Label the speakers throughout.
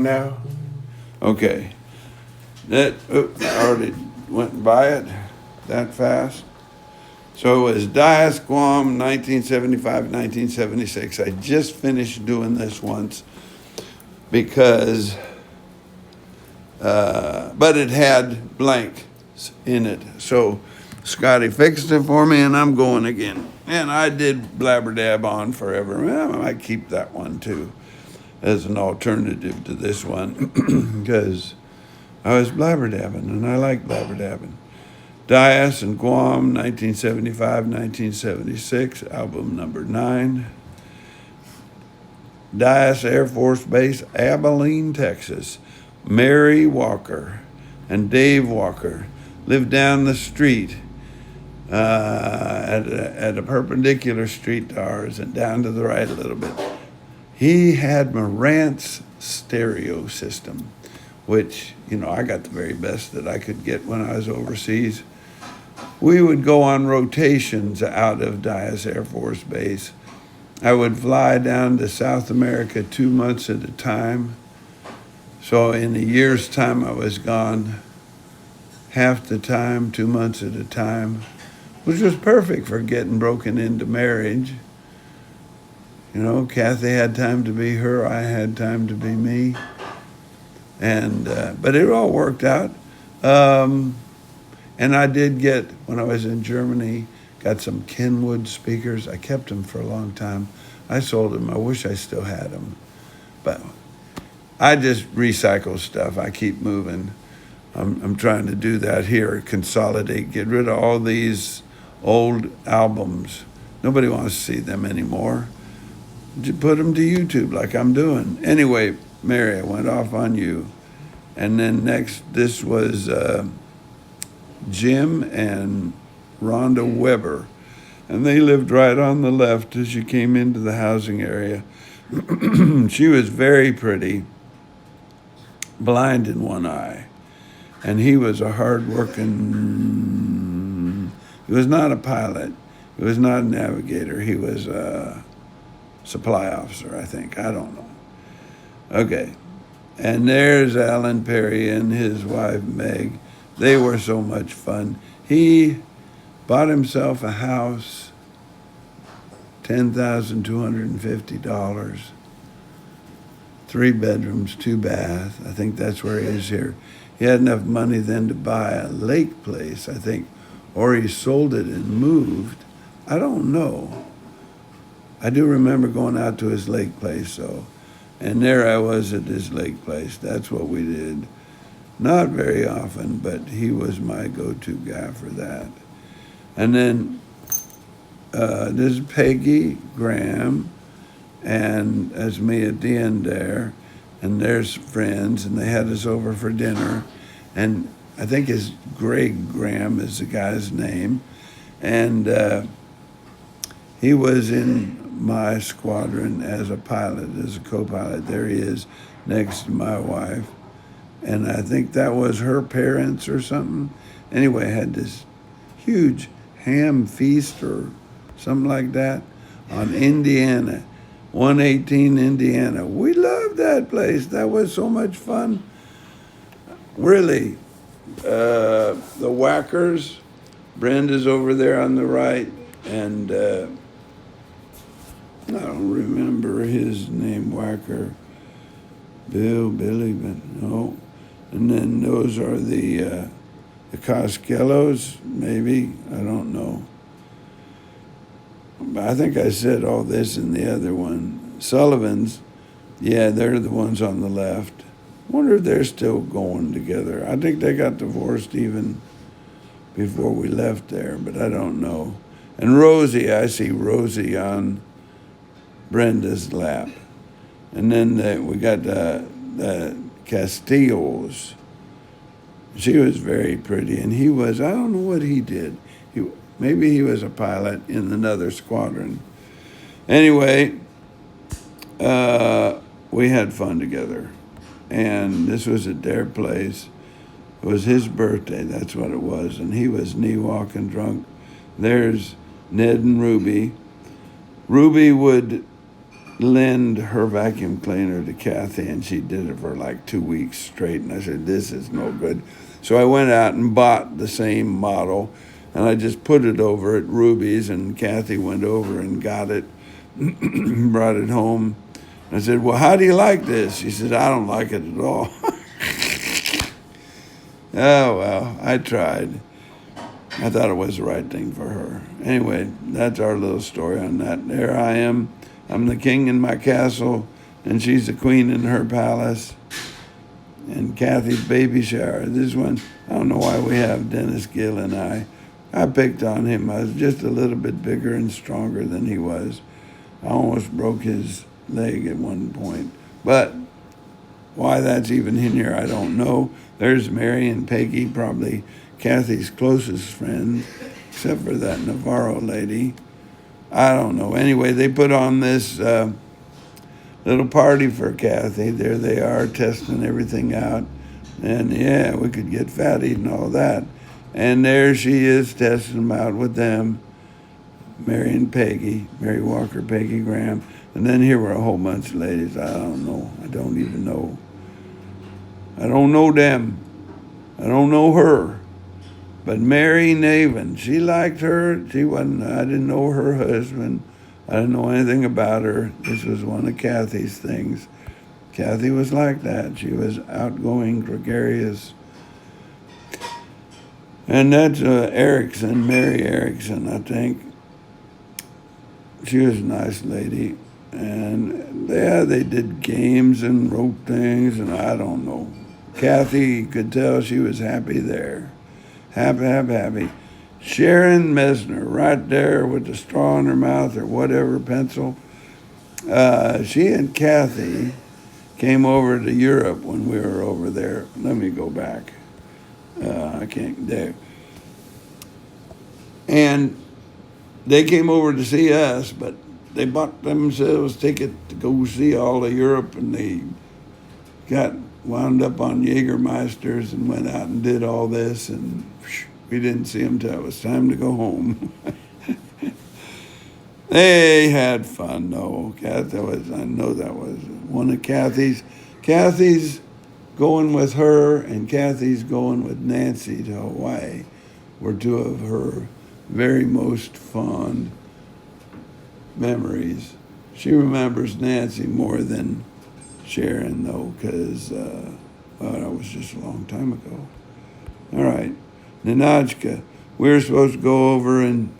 Speaker 1: now? Okay. I already went by it that fast. So it was Dyess, Guam, 1975, 1976. I just finished doing this once because, but it had blanks in it. So Scotty fixed it for me and I'm going again. And I did Blabberdab on forever. Well, I might keep that one too as an alternative to this one because I was blabberdabbing and I like blabberdabbing. Dyess and Guam, 1975, 1976, album number 9. Dyess Air Force Base, Abilene, Texas. Mary Walker and Dave Walker lived down the street at a perpendicular street to ours and down to the right a little bit. He had Marantz stereo system, which, I got the very best that I could get when I was overseas. We would go on rotations out of Dyess Air Force Base. I would fly down to South America 2 months at a time. So in a year's time, I was gone half the time, 2 months at a time, which was perfect for getting broken into marriage. Kathy had time to be her, I had time to be me. And but it all worked out. And I did get, when I was in Germany, got some Kenwood speakers. I kept them for a long time. I sold them. I wish I still had them. But I just recycle stuff. I keep moving. I'm trying to do that here, consolidate, get rid of all these old albums. Nobody wants to see them anymore. Just put them to YouTube like I'm doing. Anyway, Mary, I went off on you. And then next, this was Jim and Rhonda Weber. And they lived right on the left as you came into the housing area. She was very pretty, blind in one eye. And he was a hard-working, he was not a pilot. He was not a navigator. He was a supply officer, I think. I don't know. Okay. And there's Alan Perry and his wife, Meg. They were so much fun. He bought himself a house, $10,250, 3 bedrooms, 2 baths. I think that's where he is here. He had enough money then to buy a lake place, I think, or he sold it and moved. I don't know. I do remember going out to his lake place, though. And there I was at his lake place. That's what we did. Not very often, but he was my go-to guy for that. And then this is Peggy Graham, and that's me at the end there. And there's friends, and they had us over for dinner. And I think his Greg Graham is the guy's name. And he was in my squadron as a pilot, as a co-pilot. There he is next to my wife. And I think that was her parents or something. Anyway, I had this huge ham feast or something like that on Indiana, 118 Indiana. We loved that place. That was so much fun. Really, the Whackers, Brenda's over there on the right, and I don't remember his name, Whacker. Billy, but no. And then those are the Costellos, maybe. I don't know. But I think I said all this in the other one. Sullivan's, yeah, they're the ones on the left. Wonder if they're still going together. I think they got divorced even before we left there, but I don't know. And Rosie, I see Rosie on Brenda's lap. And then we got the Castillos. She was very pretty, and he was, I don't know what he did. Maybe he was a pilot in another squadron. Anyway, we had fun together. And this was at their place. It was his birthday, that's what it was. And he was knee-walking drunk. There's Ned and Ruby. Ruby would lend her vacuum cleaner to Kathy, and she did it for like 2 weeks straight. And I said, this is no good. So I went out and bought the same model, and I just put it over at Ruby's, and Kathy went over and got it, brought it home. I said, well, how do you like this? She said, I don't like it at all. Oh, well, I tried. I thought it was the right thing for her. Anyway, that's our little story on that. There I am. I'm the king in my castle, and she's the queen in her palace. And Kathy's baby shower. This one, I don't know why we have Dennis Gill and I picked on him. I was just a little bit bigger and stronger than he was. I almost broke his leg at one point. But why that's even in here, I don't know. There's Mary and Peggy, probably Kathy's closest friend, except for that Navarro lady. I don't know. Anyway, they put on this little party for Kathy. There they are, testing everything out. And yeah, we could get fat eating all that. And there she is testing them out with them, Mary and Peggy, Mary Walker, Peggy Graham. And then here were a whole bunch of ladies. I don't know. I don't even know. I don't know them. I don't know her. But Mary Navin, she liked her. She wasn't, I didn't know her husband. I didn't know anything about her. This was one of Kathy's things. Kathy was like that. She was outgoing, gregarious. And that's Erickson, Mary Erickson, I think. She was a nice lady. And yeah, they did games and wrote things, and I don't know. Kathy could tell she was happy there. Happy. Sharon Mesner, right there with the straw in her mouth or whatever, pencil. She and Kathy came over to Europe when we were over there. Let me go back. I can't there. And they came over to see us, but they bought themselves ticket to go see all of Europe, and they got wound up on Jägermeisters and went out and did all this, and we didn't see them till it was time to go home. They had fun, though. I know that was one of Kathy's. Kathy's going with her and Kathy's going with Nancy to Hawaii were two of her very most fond memories. She remembers Nancy more than Sharon, though, because, that was just a long time ago. All right, Ninajka. We were supposed to go over and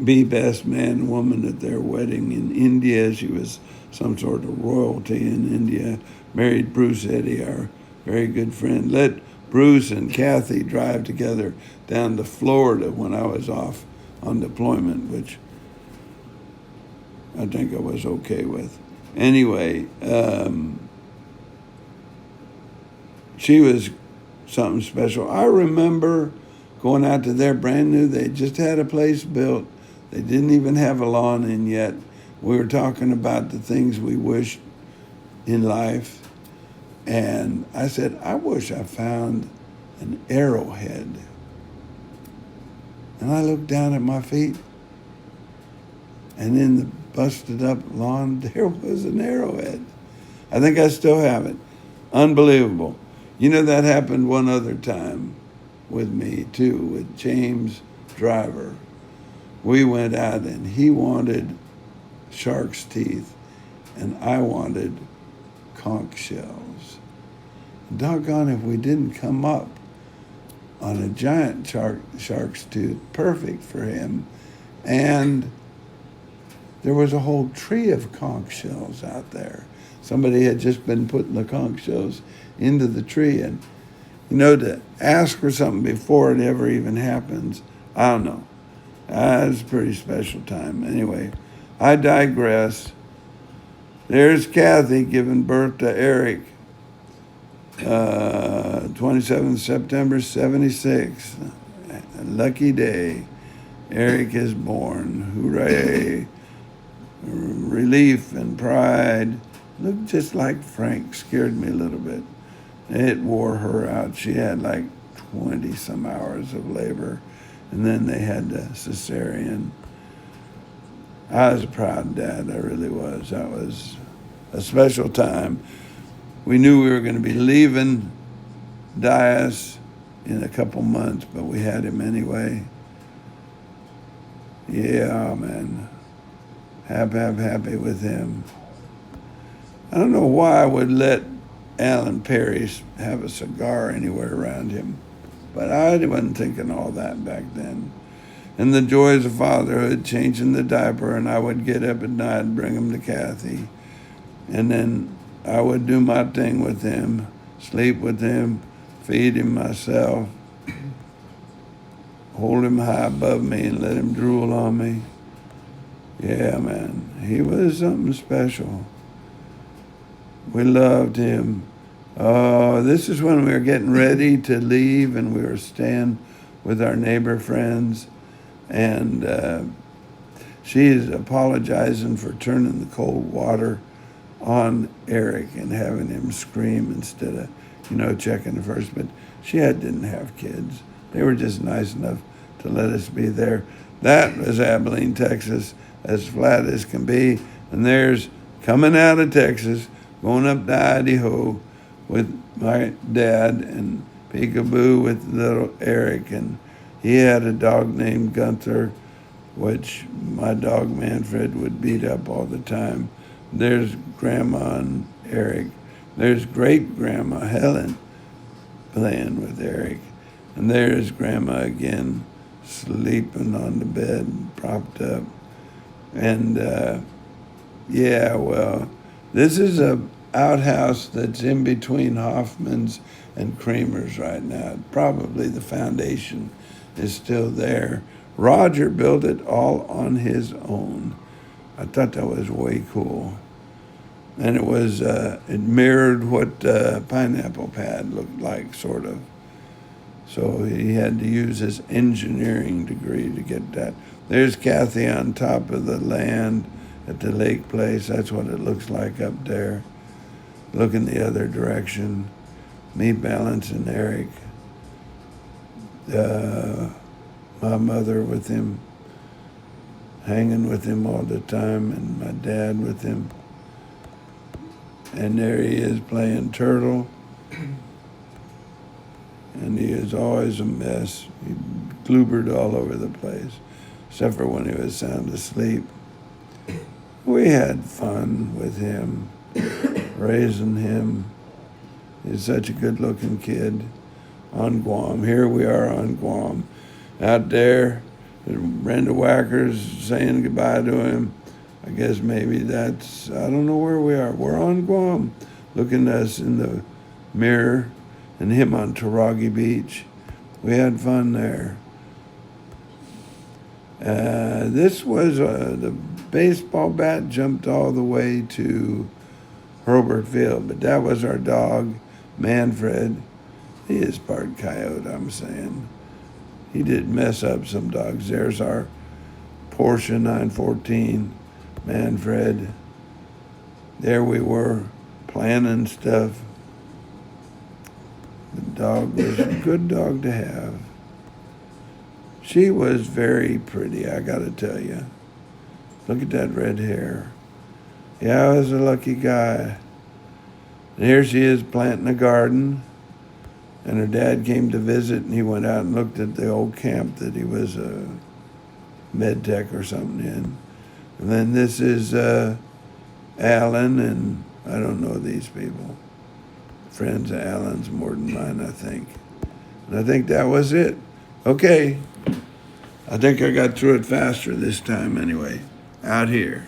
Speaker 1: be best man and woman at their wedding in India. She was some sort of royalty in India. Married Bruce Eddy, our very good friend. Let Bruce and Kathy drive together down to Florida when I was off on deployment, which I think I was okay with. Anyway, she was something special. I remember going out to their brand new, they just had a place built. They didn't even have a lawn in yet. We were talking about the things we wished in life. And I said, I wish I found an arrowhead. And I looked down at my feet, and in the busted up lawn, there was an arrowhead. I think I still have it. Unbelievable. You know, that happened one other time with me too, with James Driver. We went out and he wanted shark's teeth and I wanted conch shells. Doggone if we didn't come up on a giant shark's tooth, perfect for him. And there was a whole tree of conch shells out there. Somebody had just been putting the conch shells into the tree. And, you know, to ask for something before it ever even happens, I don't know. It's a pretty special time. Anyway, I digress. There's Kathy giving birth to Eric. 27th September 76. A lucky day. Eric is born. Hooray. Relief and pride. Looked just like Frank. Scared me a little bit. It wore her out. She had like 20 some hours of labor. And then they had the cesarean. I was a proud dad. I really was. That was a special time. We knew we were going to be leaving Dyess in a couple months, but we had him anyway. Yeah, man. Happy with him. I don't know why I would let Alan Perry have a cigar anywhere around him, but I wasn't thinking all that back then. And the joys of fatherhood, changing the diaper, and I would get up at night and bring him to Kathy. And then I would do my thing with him, sleep with him, feed him myself, hold him high above me and let him drool on me. Yeah, man, he was something special. We loved him. This is when we were getting ready to leave, and we were staying with our neighbor friends. And she is apologizing for turning the cold water on Eric and having him scream instead of, checking the first. But she didn't have kids. They were just nice enough to let us be there. That was Abilene, Texas, as flat as can be. And there's coming out of Texas, going up to Idaho with my dad and peekaboo with little Eric. And he had a dog named Gunther, which my dog Manfred would beat up all the time. There's Grandma and Eric. There's great-grandma Helen playing with Eric. And there's Grandma again, sleeping on the bed, propped up. And, this is a outhouse that's in between Hoffman's and Kramer's right now. Probably the foundation is still there. Roger built it all on his own. I thought that was way cool. And it mirrored what Pineapple Pad looked like, sort of. So he had to use his engineering degree to get that. There's Kathy on top of the land at the lake place. That's what it looks like up there. Looking the other direction. Me balancing Eric. My mother with him, hanging with him all the time, and my dad with him. And there he is playing turtle. And he is always a mess. He gloobered all over the place, except for when he was sound asleep. We had fun with him, raising him. He's such a good-looking kid on Guam. Here we are on Guam. Out there, Brenda Wacker's saying goodbye to him. I guess maybe I don't know where we are. We're on Guam, looking at us in the mirror, and him on Taragi Beach. We had fun there. This was the baseball bat jumped all the way to Hurlburt Field, but that was our dog, Manfred. He is part coyote, I'm saying. He did mess up some dogs. There's our Porsche 914, Manfred. There we were, planning stuff. The dog was a good dog to have. She was very pretty, I gotta tell you. Look at that red hair. Yeah, I was a lucky guy. And here she is planting a garden. And her dad came to visit, and he went out and looked at the old camp that he was a med tech or something in. And then this is Alan, and I don't know these people. Friends of Alan's more than mine, I think. And I think that was it. Okay. I think I got through it faster this time anyway. Out here.